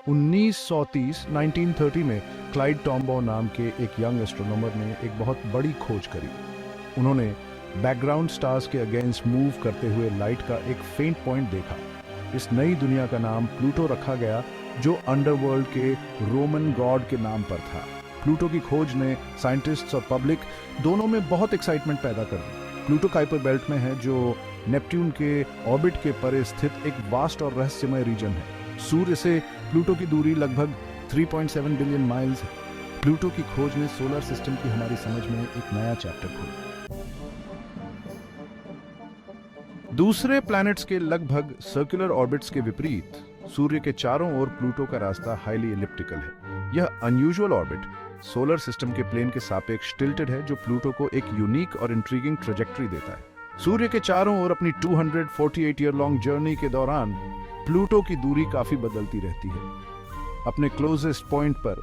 1930 1930 में क्लाइड टॉम्बाउ नाम के एक यंग एस्ट्रोनॉमर ने एक बहुत बड़ी खोज करी। उन्होंने बैकग्राउंड स्टार्स के अगेंस्ट मूव करते हुए लाइट का एक फेंट पॉइंट देखा। इस नई दुनिया का नाम प्लूटो रखा गया, जो अंडरवर्ल्ड के रोमन गॉड के नाम पर था। प्लूटो की खोज ने साइंटिस्ट्स और पब्लिक दोनों में बहुत एक्साइटमेंट पैदा कर दी। प्लूटो काइपर बेल्ट में है, जो नेपट्यून के ऑर्बिट के परे स्थित एक वास्ट और रहस्यमय रीजन है। सूर्य से प्लूटो की दूरी लगभग 3.7 बिलियन माइल्स है। प्लूटो की खोज ने सोलर सिस्टम की हमारी समझ में एक नया चैप्टर खोला। दूसरे प्लैनेट्स के लगभग सर्कुलर ऑर्बिट्स के विपरीत सूर्य के चारों ओर प्लूटो का रास्ता हाईली एलिप्टिकल है। यह अनयूजुअल ऑर्बिट सोलर सिस्टम के प्लेन के सापेक्ष टिल्टेड है, जो प्लूटो को एक यूनिक और इंट्रीगिंग ट्रेजेक्टरी देता है। सूर्य के चारों ओर अपनी 248 ईयर लॉन्ग जर्नी के दौरान प्लूटो की दूरी काफी बदलती रहती है। अपने क्लोजेस्ट पॉइंट पर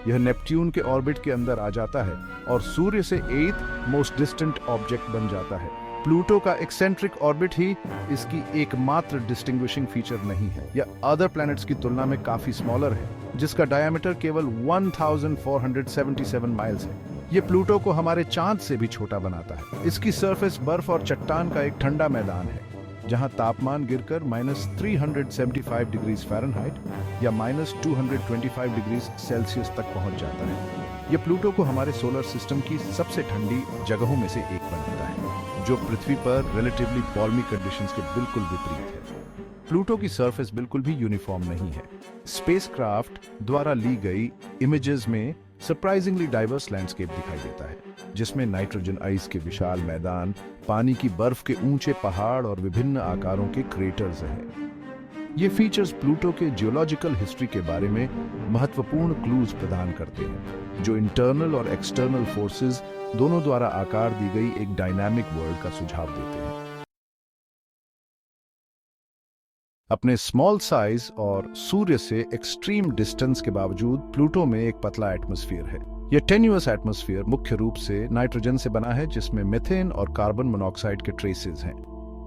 यह नेपट्यून के ऑर्बिट के अंदर आ जाता है और सूर्य से 8th मोस्ट डिस्टेंट ऑब्जेक्ट बन जाता है। प्लूटो का एक्सेंट्रिक ऑर्बिट ही इसकी एकमात्र डिस्टिंग्विशिंग फीचर नहीं है। यह अदर प्लैनेट्स की तुलना में काफी स्मॉलर है, जिसका डायमीटर केवल 1477 माइल्स है। यह प्लूटो को हमारे चांद से भी छोटा बनाता है। इसकी सरफेस बर्फ और चट्टान का एक ठंडा मैदान है, जहां तापमान गिरकर -375 डिग्रीज फ़ारेनहाइट या -225 डिग्रीज सेल्सियस तक पहुंच जाता है। यह प्लूटो को हमारे सोलर सिस्टम की सबसे ठंडी जगहों में से एक बनाता है, जो पृथ्वी पर रिलेटिवली बाल्मी कंडीशंस के बिल्कुल विपरीत है। प्लूटो की सरफेस बिल्कुल भी यूनिफॉर्म नहीं है। स्पेसक्राफ्ट द्वारा ली गई इमेजेस में सरप्राइजिंगली डाइवर्स लैंडस्केप दिखाई देता है, जिसमें नाइट्रोजन आइस के विशाल मैदान, पानी की बर्फ के ऊंचे पहाड़ और विभिन्न आकारों के क्रेटर्स हैं। ये फीचर्स प्लूटो के जियोलॉजिकल हिस्ट्री के बारे में महत्वपूर्ण क्लूज प्रदान करते हैं, जो इंटरनल और एक्सटर्नल फोर्सेस दोनों द्वारा आकार दी गई एक डायनामिक वर्ल्ड का सुझाव देते हैं। अपने स्मॉल साइज और सूर्य से एक्सट्रीम डिस्टेंस के बावजूद प्लूटो में एक पतला एटमॉस्फेयर है। यह टेन्यूअस एटमॉस्फेयर मुख्य रूप से नाइट्रोजन से बना है, जिसमें मीथेन और कार्बन मोनोऑक्साइड के ट्रेसेस हैं।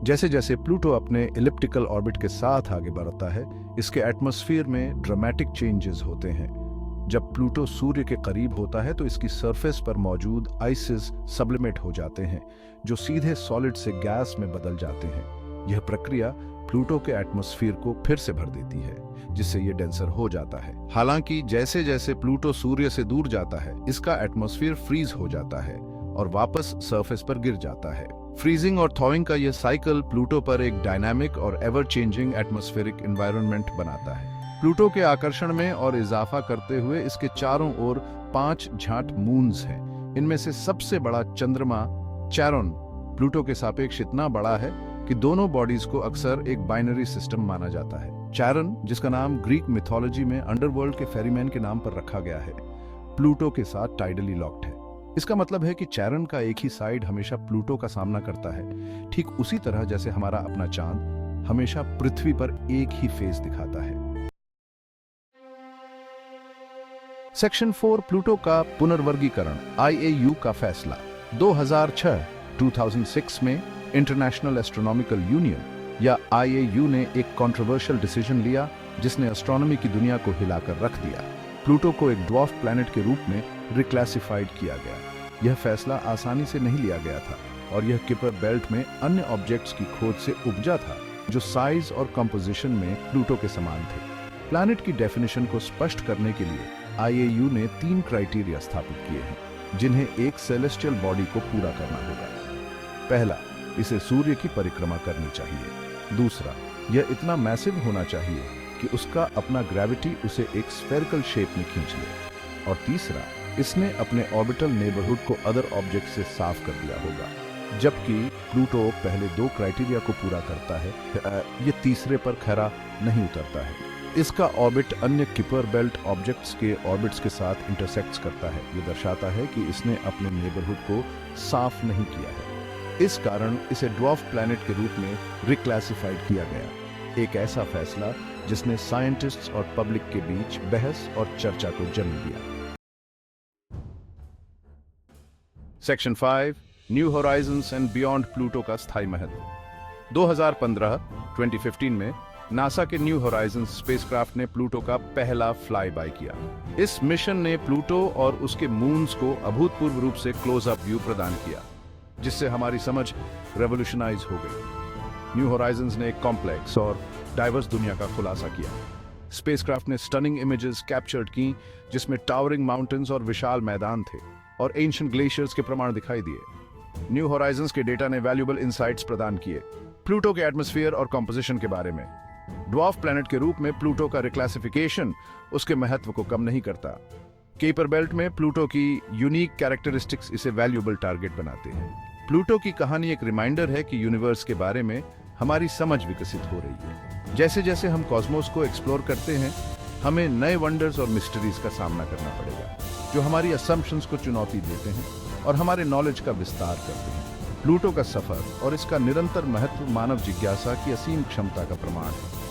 जैसे जैसे प्लूटो अपने एलिप्टिकल ऑर्बिट के साथ आगे बढ़ता है, इसके एटमॉस्फेयर में ड्रामेटिक चेंजेस होते हैं। जब प्लूटो सूर्य के करीब होता है तो इसकी सरफेस पर मौजूद आइसेस सब्लिमेट हो जाते हैं, जो सीधे सॉलिड से गैस में बदल जाते हैं। यह प्रक्रिया प्लूटो के एटमॉस्फेयर को फिर से भर देती है, जिससे यह डेंसर हो जाता है। हालांकि जैसे जैसे प्लूटो सूर्य से दूर जाता है, इसका एटमॉस्फेयर फ्रीज हो जाता है और वापस सरफेस पर गिर जाता है। फ्रीजिंग और थॉइंग का यह साइकिल प्लूटो पर एक डायनामिक और एवर चेंजिंग एटमॉस्फेरिक एनवायरनमेंट बनाता है। प्लूटो के आकर्षण में और इजाफा करते हुए इसके चारों ओर 5 झाट मून्स हैं। इनमें से सबसे बड़ा चंद्रमा चैरोन प्लूटो के सापेक्ष इतना बड़ा है कि दोनों बॉडीज को अक्सर एक बाइनरी सिस्टम माना जाता है। चैरन, जिसका नाम ग्रीक मिथोलॉजी में अंडरवर्ल्ड के फेरीमैन के नाम पर रखा गया है, प्लूटो के साथ टाइडली लॉक्ड है। इसका मतलब है कि चैरन का एक ही साइड हमेशा प्लूटो का सामना करता है, ठीक उसी तरह जैसे हमारा अपना चांद हमेशा पृथ्वी पर एक ही फेस दिखाता है। सेक्शन 4 प्लूटो का पुनर्वर्गीकरण। IAU का फैसला 2006 में इंटरनेशनल एस्ट्रोनॉमिकल यूनियन या IAU ने एक कंट्रोवर्शियल डिसीजन लिया, जिसने एस्ट्रोनॉमी की दुनिया को हिलाकर रख दिया। प्लूटो को एक ड्वार्फ प्लैनेट के रूप में रिक्लासिफाइड किया गया। यह फैसला आसानी से नहीं लिया गया था और यह किपर बेल्ट में अन्य ऑब्जेक्ट्स की खोज से उपजा था, जो साइज और कंपोजिशन में प्लूटो के समान थे। प्लैनेट की डेफिनेशन को स्पष्ट करने के लिए IAU ने 3 क्राइटेरिया स्थापित किए हैं, जिन्हें एक सेलेस्टियल बॉडी को पूरा करना होगा। पहला, इसे सूर्य की परिक्रमा करनी चाहिए। दूसरा, यह इतना मैसिव होना चाहिए कि उसका अपना ग्रेविटी उसे एक स्फेरिकल शेप में खींच ले। और तीसरा, इसने अपने ऑर्बिटल नेबरहुड को अदर ऑब्जेक्ट से साफ कर दिया होगा। जबकि प्लूटो पहले 2 क्राइटेरिया को पूरा करता है, यह तीसरे पर खरा नहीं उतरता है। इसका ऑर्बिट अन्य किपर बेल्ट ऑब्जेक्ट्स के ऑर्बिट्स के साथ इंटरसेक्ट्स करता है। यह दर्शाता है कि इसने अपने नेबरहुड को साफ नहीं किया है। इस कारण इसे ड्वार्फ प्लैनेट के रूप में रिक्लासिफाइड किया गया। एक ऐसा फैसला जिसने साइंटिस्ट्स और पब्लिक के बीच बहस और चर्चा को जन्म दिया। Section 5 new Horizons and beyond Pluto का स्थायी महत्व। 2015-2015 में नासा के न्यू होराइजन स्पेसक्राफ्ट ने प्लूटो का पहला फ्लाई बाय किया। इस मिशन ने प्लूटो और उसके मून्स को अभूतपूर्व रूप से क्लोज अप व्यू प्रदान किया, जिससे हमारी समझ रेवोल्यूशनाइज हो गई। न्यू होराइजन्स ने एक कॉम्प्लेक्स और डाइवर्स दुनिया का खुलासा किया। स्पेसक्राफ्ट ने स्टनिंग इमेजेस कैप्चर्ड की, जिसमें टावरिंग माउंटेन्स और विशाल मैदान थे और एंशिएंट ग्लेशियर्स के प्रमाण दिखाई दिए। न्यू होराइजन्स के डेटा ने वैल्यूएबल इनसाइट्स प्रदान किए प्लूटो के एटमॉस्फेयर और कॉम्पोजिशन के बारे में। ड्वार्फ प्लैनेट के रूप में प्लूटो का रिक्लासिफिकेशन उसके महत्व को कम नहीं करता। केपर बेल्ट में प्लूटो की यूनिक कैरेक्टरिस्टिक्स इसे वैल्यूएबल टारगेट बनाते हैं। प्लूटो की कहानी एक रिमाइंडर है कि यूनिवर्स के बारे में हमारी समझ विकसित हो रही है। जैसे जैसे हम कॉस्मोस को एक्सप्लोर करते हैं, हमें नए वंडर्स और मिस्ट्रीज का सामना करना पड़ेगा, जो हमारी असम्पशंस को चुनौती देते हैं और हमारे नॉलेज का विस्तार करते हैं। प्लूटो का सफर और इसका निरंतर महत्व मानव जिज्ञासा की असीम क्षमता का प्रमाण है।